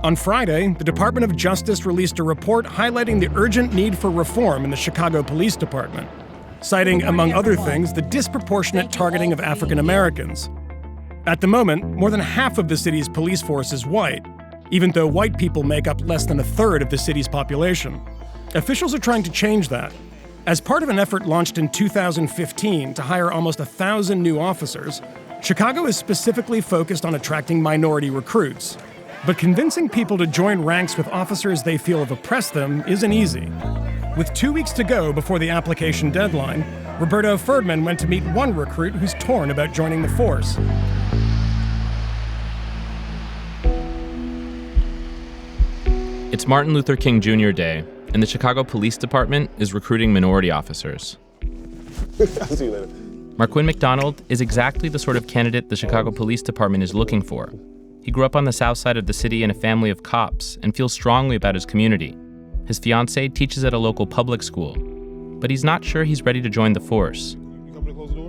On Friday, the Department of Justice released a report highlighting the urgent need for reform in the Chicago Police Department, citing, among other things, the disproportionate targeting of African Americans. At the moment, more than half of the city's police force is white, even though white people make up less than a third of the city's population. Officials are trying to change that. As part of an effort launched in 2015 to hire almost 1,000 new officers, Chicago is specifically focused on attracting minority recruits. But convincing people to join ranks with officers they feel have oppressed them isn't easy. With 2 weeks to go before the application deadline, Roberto Ferdman went to meet one recruit who's torn about joining the force. It's Martin Luther King Jr. Day, and the Chicago Police Department is recruiting minority officers. I'll see you later. Marquin McDonald is exactly the sort of candidate the Chicago Police Department is looking for. He grew up on the south side of the city in a family of cops and feels strongly about his community. His fiancée teaches at a local public school, but he's not sure he's ready to join the force.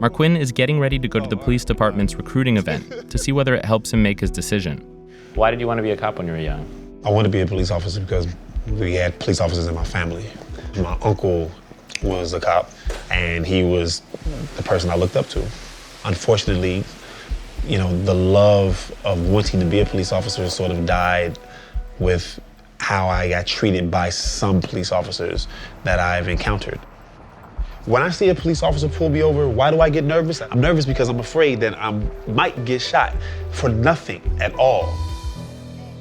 Marquin is getting ready to go to the police department's recruiting event to see whether it helps him make his decision. Why did you want to be a cop when you were young? I wanted to be a police officer because we had police officers in my family. My uncle was a cop, and he was the person I looked up to. Unfortunately, the love of wanting to be a police officer sort of died with how I got treated by some police officers that I've encountered. When I see a police officer pull me over, why do I get nervous? I'm nervous because I'm afraid that I might get shot for nothing at all.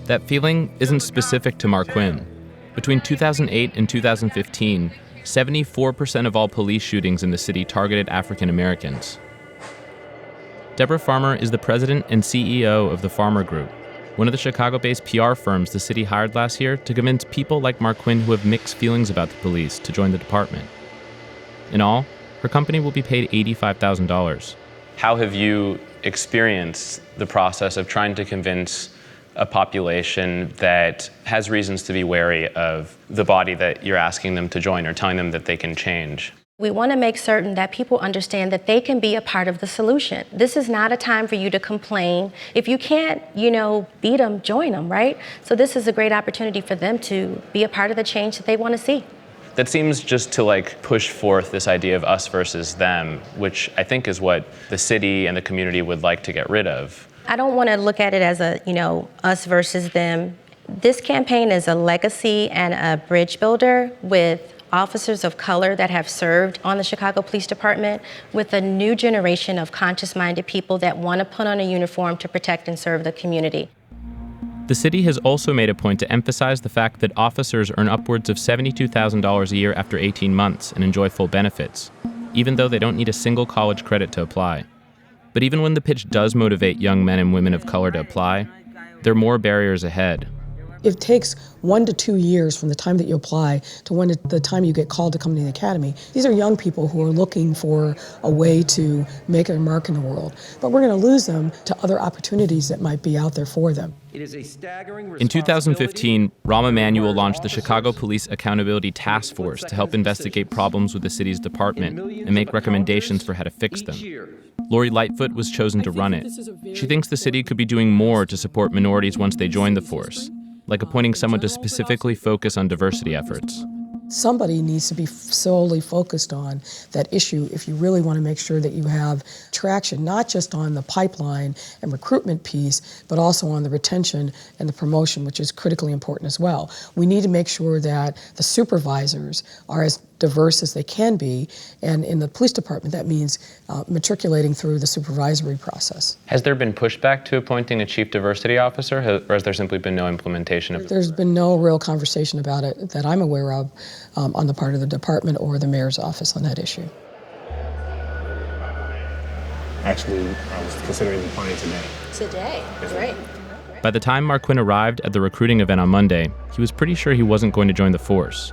That feeling isn't specific to Marquin. Between 2008 and 2015, 74% of all police shootings in the city targeted African Americans. Deborah Farmer is the president and CEO of the Farmer Group, one of the Chicago-based PR firms the city hired last year to convince people like Marquin who have mixed feelings about the police to join the department. In all, her company will be paid $85,000. How have you experienced the process of trying to convince a population that has reasons to be wary of the body that you're asking them to join or telling them that they can change? We want to make certain that people understand that they can be a part of the solution. This is not a time for you to complain. If you can't, beat them, join them, right? So this is a great opportunity for them to be a part of the change that they want to see. That seems just to push forth this idea of us versus them, which I think is what the city and the community would like to get rid of. I don't want to look at it as us versus them. This campaign is a legacy and a bridge builder with officers of color that have served on the Chicago Police Department, with a new generation of conscious-minded people that want to put on a uniform to protect and serve the community. The city has also made a point to emphasize the fact that officers earn upwards of $72,000 a year after 18 months and enjoy full benefits, even though they don't need a single college credit to apply. But even when the pitch does motivate young men and women of color to apply, there are more barriers ahead. It takes 1 to 2 years from the time that you apply to the time you get called to come to the academy. These are young people who are looking for a way to make their mark in the world. But we're going to lose them to other opportunities that might be out there for them. In 2015, Rahm Emanuel launched the Chicago Police Accountability Task Force to help investigate problems with the city's department and make recommendations for how to fix them. Lori Lightfoot was chosen to run it. She thinks the city could be doing more to support minorities once they join the force, like appointing someone to specifically focus on diversity efforts. Somebody needs to be solely focused on that issue if you really want to make sure that you have traction, not just on the pipeline and recruitment piece, but also on the retention and the promotion, which is critically important as well. We need to make sure that the supervisors are as diverse as they can be, and in the police department, that means matriculating through the supervisory process. Has there been pushback to appointing a chief diversity officer, or has there simply been no implementation of it? There's been no real conversation about it that I'm aware of on the part of the department or the mayor's office on that issue. Actually, I was considering applying today. Today, great. By the time Marquin arrived at the recruiting event on Monday, he was pretty sure he wasn't going to join the force.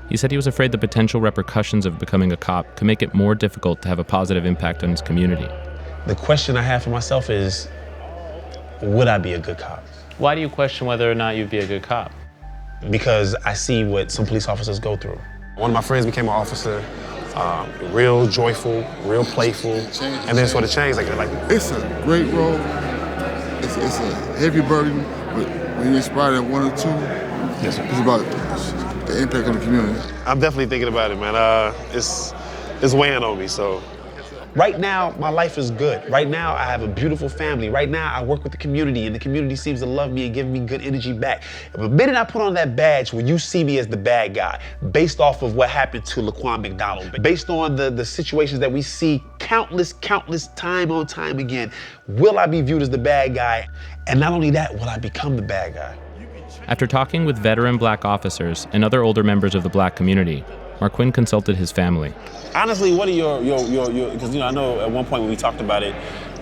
He said he was afraid the potential repercussions of becoming a cop could make it more difficult to have a positive impact on his community. The question I have for myself is, would I be a good cop? Why do you question whether or not you'd be a good cop? Because I see what some police officers go through. One of my friends became an officer, real joyful, real playful, and then sort of changed like It's a great role. It's a heavy burden, But when you inspire that one or two, Yes, sir. it's about the impact on the community. I'm definitely thinking about it, man. It's weighing on me, so. Right now, my life is good. Right now, I have a beautiful family. Right now, I work with the community, and the community seems to love me and give me good energy back. The minute I put on that badge, when you see me as the bad guy, based off of what happened to Laquan McDonald, based on the situations that we see countless time on time again, will I be viewed as the bad guy? And not only that, will I become the bad guy? After talking with veteran black officers and other older members of the black community, Marquin consulted his family. Honestly, what are your, because I know at one point when we talked about it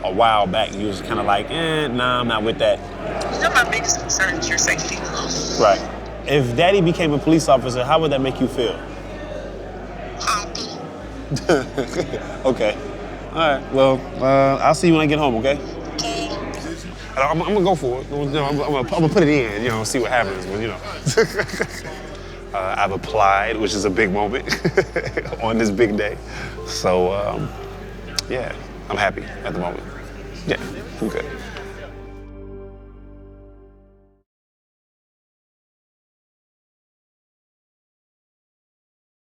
a while back, you was kind of like, nah, I'm not with that. My biggest concern is your safety. Right. If Daddy became a police officer, how would that make you feel? Happy. Okay. All right. Well, I'll see you when I get home, okay? Okay. I'm gonna go for it. I'm gonna put it in, see what happens. But, I've applied, which is a big moment on this big day. So, yeah, I'm happy at the moment. Yeah, I'm good.